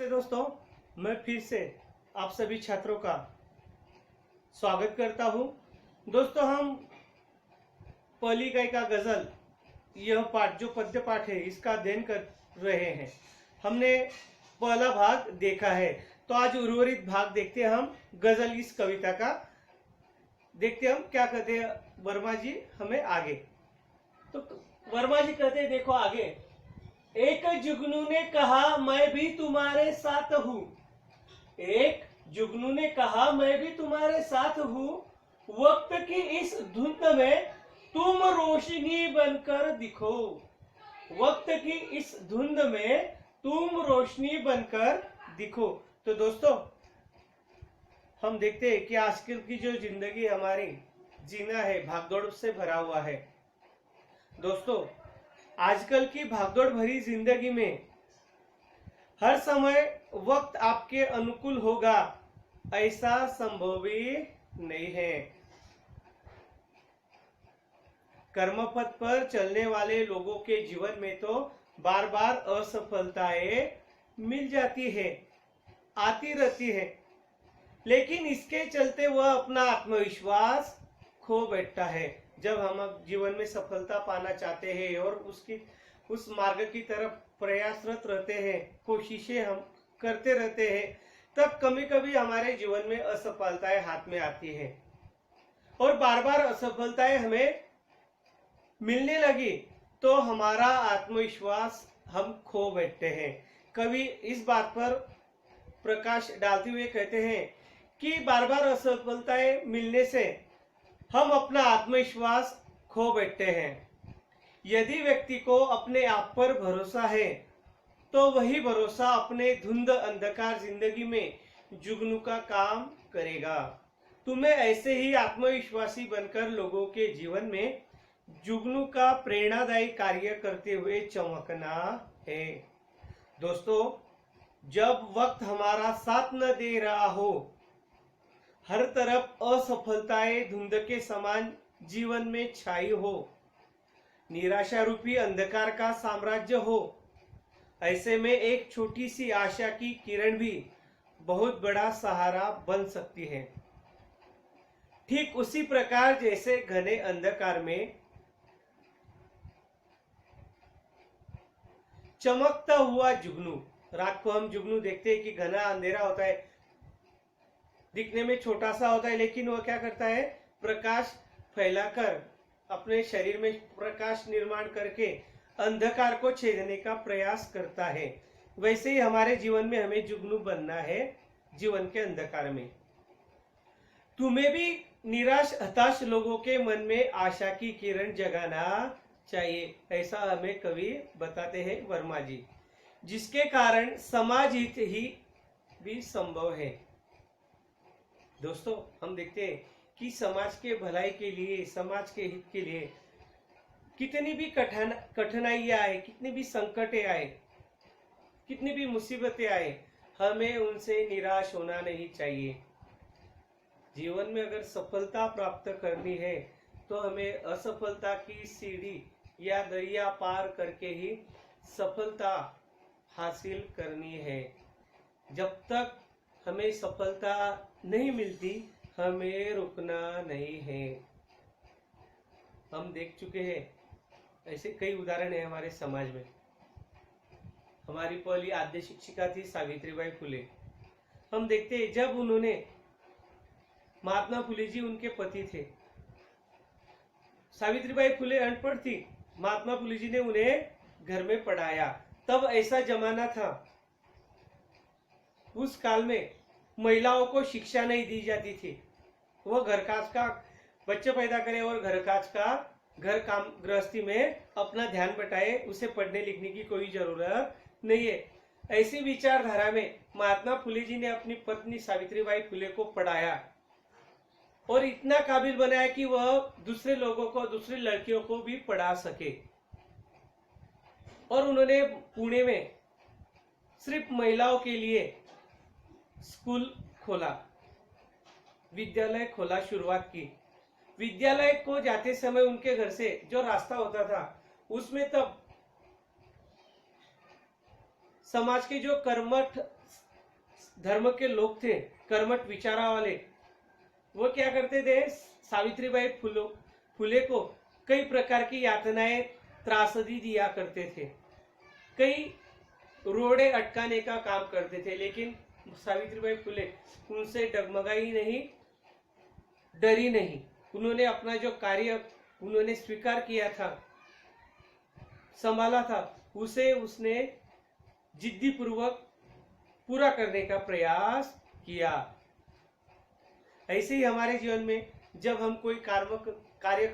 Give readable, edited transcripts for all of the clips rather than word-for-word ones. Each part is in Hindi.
दोस्तों, मैं फिर से आप सभी छात्रों का स्वागत करता हूं। दोस्तों, हम पहली इकाई का गजल यह पाठ जो पद्य पाठ है इसका अध्ययन कर रहे हैं। हमने पहला भाग देखा है, तो आज उर्वरित भाग देखते हैं हम गजल इस कविता का। देखते हम क्या कहते हैं वर्मा जी हमें आगे। तो वर्मा जी कहते हैं, देखो आगे, एक जुगनू ने कहा मैं भी तुम्हारे साथ हूँ। एक जुगनू ने कहा मैं भी तुम्हारे साथ हूँ, वक्त की इस धुंध में तुम रोशनी बनकर दिखो। वक्त की इस धुंध में तुम रोशनी बनकर दिखो। तो दोस्तों, हम देखते हैं कि आजकल की जो जिंदगी हमारी जीना है भागदौड़ से भरा हुआ है। दोस्तों, आजकल की भागदौड़ भरी जिंदगी में हर समय वक्त आपके अनुकूल होगा ऐसा संभव ही नहीं है। कर्मपथ पर चलने वाले लोगों के जीवन में तो बार बार असफलताएं मिल जाती है, आती रहती है, लेकिन इसके चलते वह अपना आत्मविश्वास खो बैठता है। जब हम जीवन में सफलता पाना चाहते हैं और उस मार्ग की तरफ प्रयासरत रहते हैं, कोशिशें हम करते रहते हैं, तब कभी कभी हमारे जीवन में असफलताएं हाथ में आती है और बार बार असफलताएं हमें मिलने लगी तो हमारा आत्मविश्वास हम खो बैठते हैं। कवि इस बात पर प्रकाश डालते हुए कहते हैं कि बार बार असफलताएं मिलने से हम अपना आत्मविश्वास खो बैठते हैं। यदि व्यक्ति को अपने आप पर भरोसा है तो वही भरोसा अपने धुंध अंधकार जिंदगी में जुगनू का काम करेगा। तुम्हें ऐसे ही आत्मविश्वासी बनकर लोगों के जीवन में जुगनू का प्रेरणादायी कार्य करते हुए चमकना है। दोस्तों, जब वक्त हमारा साथ न दे रहा हो, हर तरफ असफलताएं धुंध के समान जीवन में छाई हो, निराशा रूपी अंधकार का साम्राज्य हो, ऐसे में एक छोटी सी आशा की किरण भी बहुत बड़ा सहारा बन सकती है। ठीक उसी प्रकार जैसे घने अंधकार में चमकता हुआ जुगनू, रात को हम जुगनू देखते हैं कि घना अंधेरा होता है, दिखने में छोटा सा होता है, लेकिन वह क्या करता है, प्रकाश फैलाकर अपने शरीर में प्रकाश निर्माण करके अंधकार को छेदने का प्रयास करता है। वैसे ही हमारे जीवन में हमें जुगनू बनना है जीवन के अंधकार में। तुम्हें भी निराश हताश लोगों के मन में आशा की किरण जगाना चाहिए, ऐसा हमें कवि बताते हैं वर्मा जी, जिसके कारण समाज हित ही भी संभव है। दोस्तों, हम देखते हैं कि समाज के भलाई के लिए, समाज के हित के लिए कितनी भी कठिनाइयां आए, कितनी भी संकटें आए, कितनी भी मुसीबतें आए, हमें उनसे निराश होना नहीं चाहिए। जीवन में अगर सफलता प्राप्त करनी है तो हमें असफलता की सीढ़ी या दरिया पार करके ही सफलता हासिल करनी है। जब तक हमें सफलता नहीं मिलती, हमें रुकना नहीं है। हम देख चुके हैं ऐसे कई उदाहरण है हमारे समाज में। हमारी पहली आद्य शिक्षिका थी सावित्रीबाई फुले। हम देखते हैं जब उन्होंने, महात्मा फुले जी उनके पति थे, सावित्रीबाई फुले अनपढ़ थी, महात्मा फुले जी ने उन्हें घर में पढ़ाया। तब ऐसा जमाना था, उस काल में महिलाओं को शिक्षा नहीं दी जाती थी। वह घर काज का बच्चे पैदा करे और घर काम गृहस्थी में अपना ध्यान बटाए, उसे पढ़ने लिखने की कोई जरूरत नहीं है। ऐसी विचारधारा में महात्मा फुले जी ने अपनी पत्नी सावित्रीबाई फुले को पढ़ाया और इतना काबिल बनाया कि वह दूसरे लोगों को, दूसरी लड़कियों को भी पढ़ा सके। और उन्होंने पुणे में सिर्फ महिलाओं के लिए स्कूल खोला, विद्यालय खोला, शुरुआत की। विद्यालय को जाते समय उनके घर से जो रास्ता होता था उसमें तब समाज के जो कर्मठ धर्म के लोग थे, कर्मठ विचारा वाले, वो क्या करते थे, सावित्रीबाई फुले को कई प्रकार की यातनाएं त्रासदी दिया करते थे, कई रोड़े अटकाने का काम करते थे, लेकिन सावित्रीबाई फुले उनसे डगमगाई नहीं, डरी नहीं। उन्होंने अपना जो कार्य उन्होंने स्वीकार किया था, संभाला था, उसे उसने जिद्दी पूर्वक पूरा करने का प्रयास किया। ऐसे ही हमारे जीवन में जब हम कोई कार्य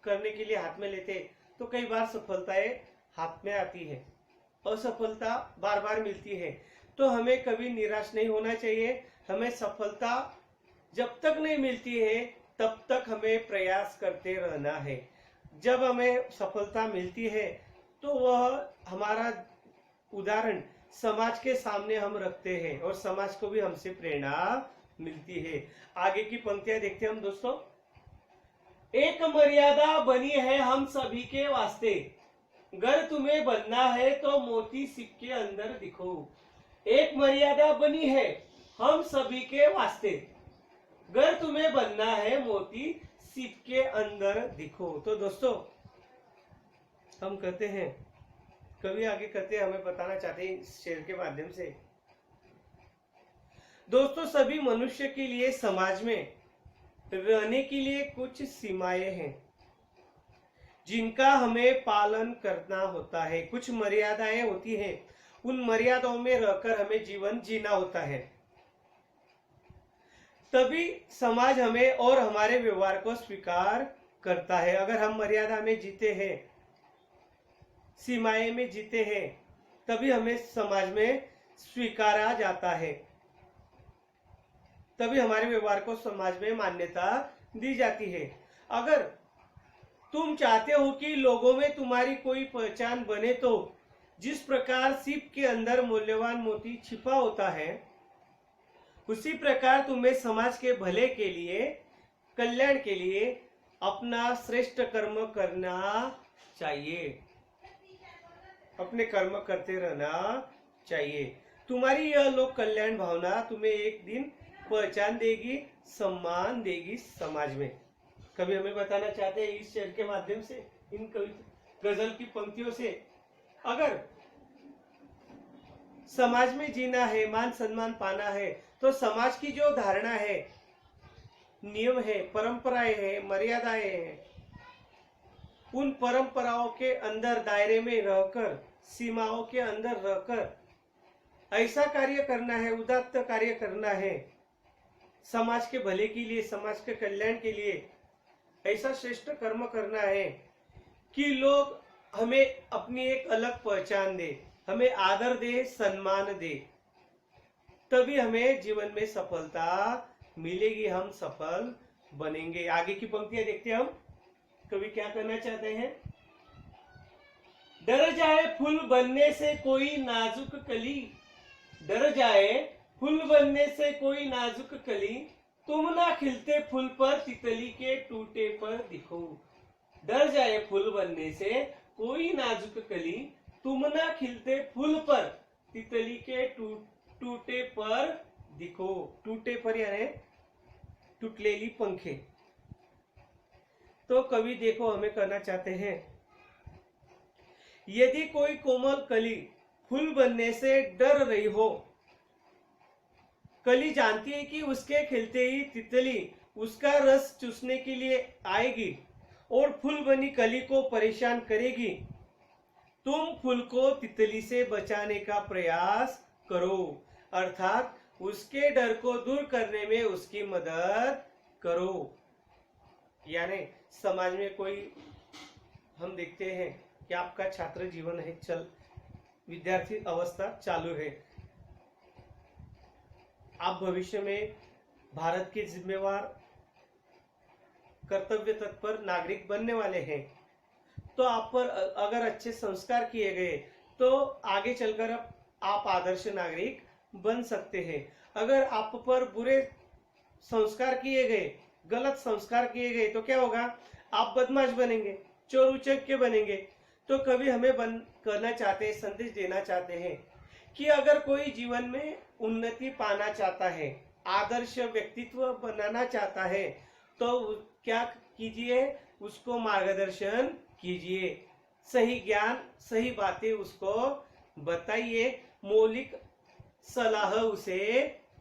करने के लिए हाथ में लेते, तो कई बार सफलताएं हाथ में आती है, असफलता बार बार मिलती है, तो हमें कभी निराश नहीं होना चाहिए। हमें सफलता जब तक नहीं मिलती है तब तक हमें प्रयास करते रहना है। जब हमें सफलता मिलती है तो वह हमारा उदाहरण समाज के सामने हम रखते हैं और समाज को भी हमसे प्रेरणा मिलती है। आगे की पंक्तियां देखते हैं हम दोस्तों। एक मर्यादा बनी है हम सभी के वास्ते, अगर तुम्हें बनना है तो मोती सिप के अंदर दिखो। एक मर्यादा बनी है हम सभी के वास्ते, अगर तुम्हें बनना है मोती सिप के अंदर दिखो। तो दोस्तों हम कहते हैं, कभी आगे कहते हैं, हमें बताना चाहते हैं इस शेर के माध्यम से। दोस्तों सभी मनुष्य के लिए समाज में रहने के लिए कुछ सीमाएं हैं जिनका हमें पालन करना होता है, कुछ मर्यादाएं होती हैं, उन मर्यादाओं में रहकर हमें जीवन जीना होता है। तभी समाज हमें और हमारे व्यवहार को स्वीकार करता है। अगर हम मर्यादा में जीते हैं, सीमाएं में जीते हैं, तभी हमें समाज में स्वीकारा जाता है, तभी हमारे व्यवहार को समाज में मान्यता दी जाती है। अगर तुम चाहते हो कि लोगों में तुम्हारी कोई पहचान बने, तो जिस प्रकार सीप के अंदर मूल्यवान मोती छिपा होता है, उसी प्रकार तुम्हें समाज के भले के लिए, कल्याण के लिए अपना श्रेष्ठ कर्म करना चाहिए, अपने कर्म करते रहना चाहिए। तुम्हारी यह लोक कल्याण भावना तुम्हें एक दिन पहचान देगी, सम्मान देगी समाज में। कभी हमें बताना चाहते हैं इस शेर के माध्यम से, इन गजल की पंक्तियों से, अगर समाज में जीना है, मान सम्मान पाना है, तो समाज की जो धारणा है, नियम है, परंपराएं है, मर्यादाएं हैं, उन परंपराओं के अंदर दायरे में रहकर, सीमाओं के अंदर रहकर ऐसा कार्य करना है, उदात्त कार्य करना है, समाज के भले के लिए, समाज के कल्याण के लिए ऐसा श्रेष्ठ कर्म करना है कि लोग हमें अपनी एक अलग पहचान दे, हमें आदर दे, सम्मान दे, तभी हमें जीवन में सफलता मिलेगी, हम सफल बनेंगे। आगे की पंक्तियां देखते हैं हम, कवि क्या करना चाहते हैं। डर जाए फूल बनने से कोई नाजुक कली, डर जाए फूल बनने से कोई नाजुक कली, तुम ना खिलते फूल पर तितली के टूटे पर दिखो। डर जाए फूल बनने से कोई नाजुक कली, तुम ना खिलते फूल पर तितली के टूटे पर दिखो। टूटे पर यानी टुटलेली पंखे। तो कवि देखो हमें कहना चाहते हैं, यदि कोई कोमल कली फूल बनने से डर रही हो, कली जानती है कि उसके खिलते ही तितली उसका रस चूसने के लिए आएगी और फूल बनी कली को परेशान करेगी, तुम फूल को तितली से बचाने का प्रयास करो, अर्थात उसके डर को दूर करने में उसकी मदद करो। यानी समाज में कोई, हम देखते हैं कि आपका छात्र जीवन है, विद्यार्थी अवस्था चालू है, आप भविष्य में भारत के जिम्मेवार, कर्तव्य तत्पर नागरिक बनने वाले हैं, तो आप पर अगर अच्छे संस्कार किए गए तो आगे चलकर आप आदर्श नागरिक बन सकते हैं। अगर आप पर बुरे संस्कार किए गए, गलत संस्कार किए गए, तो क्या होगा, आप बदमाश बनेंगे, चोर उचक्के बनेंगे। तो कवि हमें करना चाहते हैं, संदेश देना चाहते हैं कि अगर कोई जीवन में उन्नति पाना चाहता है, आदर्श व्यक्तित्व बनाना चाहता है, तो क्या कीजिए, उसको मार्गदर्शन कीजिए, सही ज्ञान सही बातें उसको बताइए, मौलिक सलाह उसे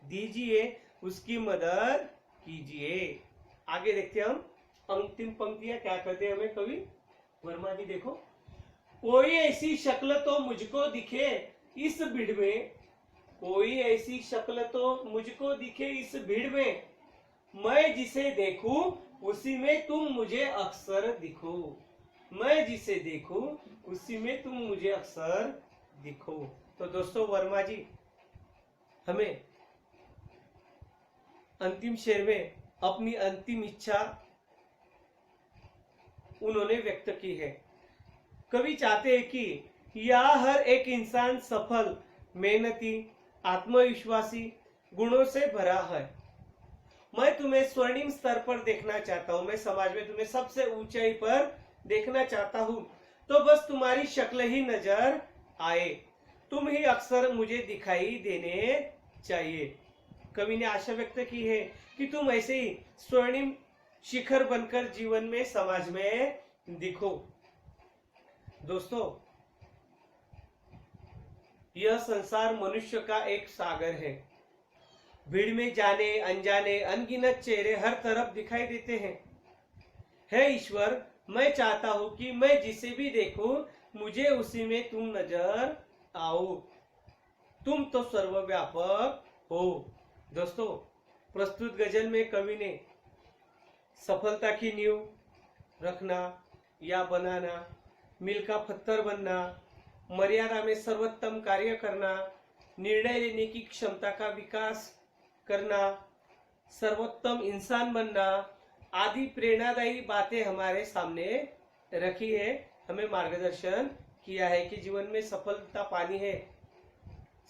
दीजिए, उसकी मदद कीजिए। आगे देखते हैं हम अंतिम पंक्तियां क्या कहते हैं हमें कवि वर्मा जी। देखो, कोई ऐसी शक्ल तो मुझको दिखे इस भीड़ में, कोई ऐसी शक्ल तो मुझको दिखे इस भीड़ में, मैं जिसे देखूं उसी में तुम मुझे अक्सर दिखो, मैं जिसे देखूं उसी में तुम मुझे अक्सर दिखो। तो दोस्तों वर्मा जी हमें अंतिम शेर में अपनी अंतिम इच्छा उन्होंने व्यक्त की है। कवि चाहते हैं कि यह हर एक इंसान सफल, मेहनती, आत्मविश्वासी गुणों से भरा है। मैं तुम्हें स्वर्णिम स्तर पर देखना चाहता हूं, मैं समाज में तुम्हें सबसे ऊंचाई पर देखना चाहता हूं, तो बस तुम्हारी शक्ल ही नजर आए, तुम ही अक्सर मुझे दिखाई देने चाहिए। कवि ने आशा व्यक्त की है कि तुम ऐसे ही स्वर्णिम शिखर बनकर जीवन में समाज में दिखो। दोस्तों, यह संसार मनुष्य का एक सागर है। भीड़ में जाने अनजाने अनगिनत चेहरे हर तरफ दिखाई देते हैं। हे ईश्वर, मैं चाहता हूं कि मैं जिसे भी देखूं मुझे उसी में तुम नजर आओ, तुम तो सर्वव्यापक हो। दोस्तों, प्रस्तुत गजल में कवि ने सफलता की नींव रखना या बनाना, मील का पत्थर बनना, मर्यादा में सर्वोत्तम कार्य करना, निर्णय लेने की क्षमता का विकास करना, सर्वोत्तम इंसान बनना आदि प्रेरणादायी बातें हमारे सामने रखी है, हमें मार्गदर्शन किया है कि जीवन में सफलता पानी है,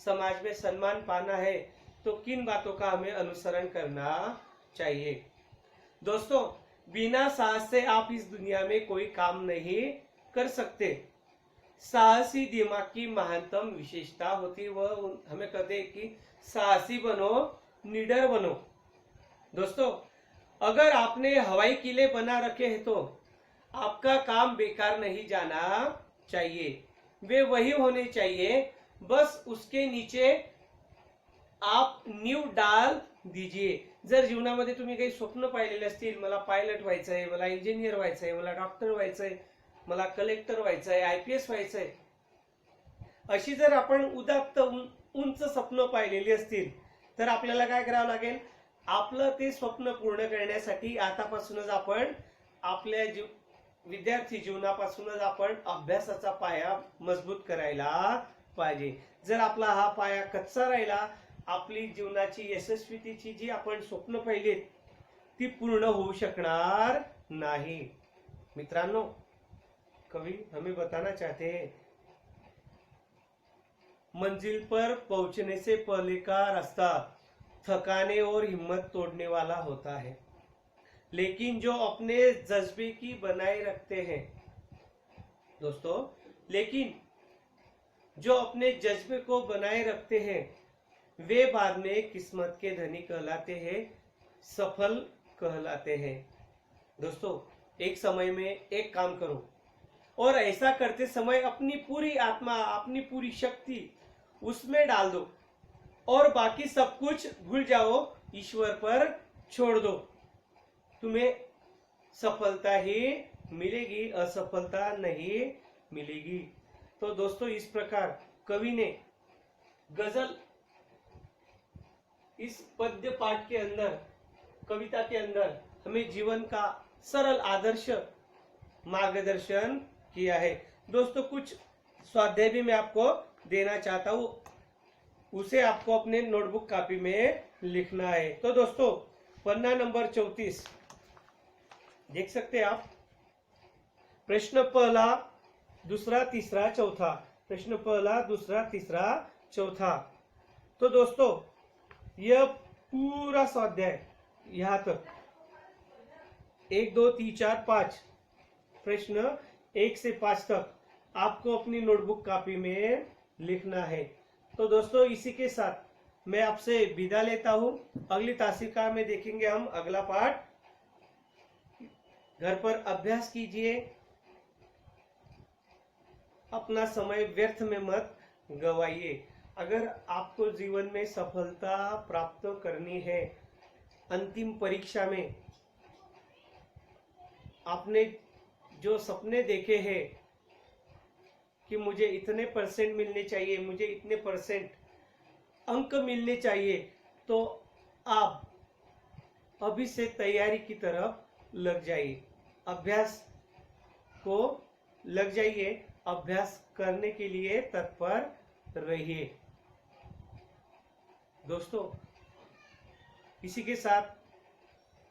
समाज में सम्मान पाना है, तो किन बातों का हमें अनुसरण करना चाहिए। दोस्तों, बिना साहस से आप इस दुनिया में कोई काम नहीं कर सकते। साहसी दिमाग की महानतम विशेषता होती, वह हमें कहते हैं कि साहसी बनो, निडर बनो। दोस्तों, अगर आपने हवाई किले बना रखे हैं तो आपका काम बेकार नहीं जाना चाहिए, वे वही होने चाहिए, बस उसके नीचे आप नींव डाल दीजिए। जर जीवनामध्ये तुम्ही काही स्वप्न पाहिलेले असतील, मला पायलट व्हायचंय, मला इंजिनियर व्हायचंय, मला डॉक्टर व्हायचंय, मला कलेक्टर व्हायचंय, IPS व्हायचंय, अशी जर आपण उदात्त उंच स्वप्न पाहिलेली असतील तर आपल्याला काय करावं लागेल, आपलं ते स्वप्न पूर्ण करण्यासाठी आतापासूनच आपण आपल्या विद्यार्थी जीवनापासूनच आपण अभ्यासाचा पाया मजबूत करायला पाहिजे। जर आपला हा पाया कच्चा राहिला, आपली जीवनाची यशस्वीतेची जी आपण स्वप्न पाहिलीत ती पूर्ण होऊ शकणार नाही। मित्रांनो, कवि हमें बताना चाहते हैं, मंजिल पर पहुंचने से पहले का रास्ता थकाने और हिम्मत तोड़ने वाला होता है, लेकिन जो अपने जज्बे की बनाए रखते हैं, दोस्तों, लेकिन जो अपने जज्बे को बनाए रखते हैं वे बाद में किस्मत के धनी कहलाते हैं, सफल कहलाते हैं। दोस्तों, एक समय में एक काम करो और ऐसा करते समय अपनी पूरी आत्मा, अपनी पूरी शक्ति उसमें डाल दो और बाकी सब कुछ भूल जाओ, ईश्वर पर छोड़ दो, तुम्हें सफलता ही मिलेगी, असफलता नहीं मिलेगी। तो दोस्तों, इस प्रकार कवि ने गजल इस पद्य पाठ के अंदर, कविता के अंदर हमें जीवन का सरल आदर्श मार्गदर्शन किया है। दोस्तों, कुछ स्वाध्याय भी मैं आपको देना चाहता हूं, उसे आपको अपने नोटबुक कॉपी में लिखना है। तो दोस्तों, पन्ना नंबर 34 देख सकते हैं आप। प्रश्न पहला, दूसरा, तीसरा, चौथा, प्रश्न पहला, दूसरा, तीसरा, चौथा। तो दोस्तों, यह पूरा स्वाध्याय यहां तक 1 2 3 4 5 प्रश्न 1 से 5 तक आपको अपनी नोटबुक कॉपी में लिखना है। तो दोस्तों इसी के साथ मैं आपसे विदा लेता हूं। अगली तासिका में देखेंगे हम अगला पाठ। घर पर अभ्यास कीजिए, अपना समय व्यर्थ में मत गवाइए। अगर आपको जीवन में सफलता प्राप्त करनी है, अंतिम परीक्षा में आपने जो सपने देखे हैं कि मुझे इतने परसेंट मिलने चाहिए, मुझे इतने परसेंट अंक मिलने चाहिए, तो आप अभी से तैयारी की तरफ लग जाइए, अभ्यास को लग जाइए, अभ्यास करने के लिए तत्पर रहिए। दोस्तों इसी के साथ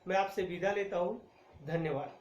मैं आपसे विदा लेता हूं। धन्यवाद।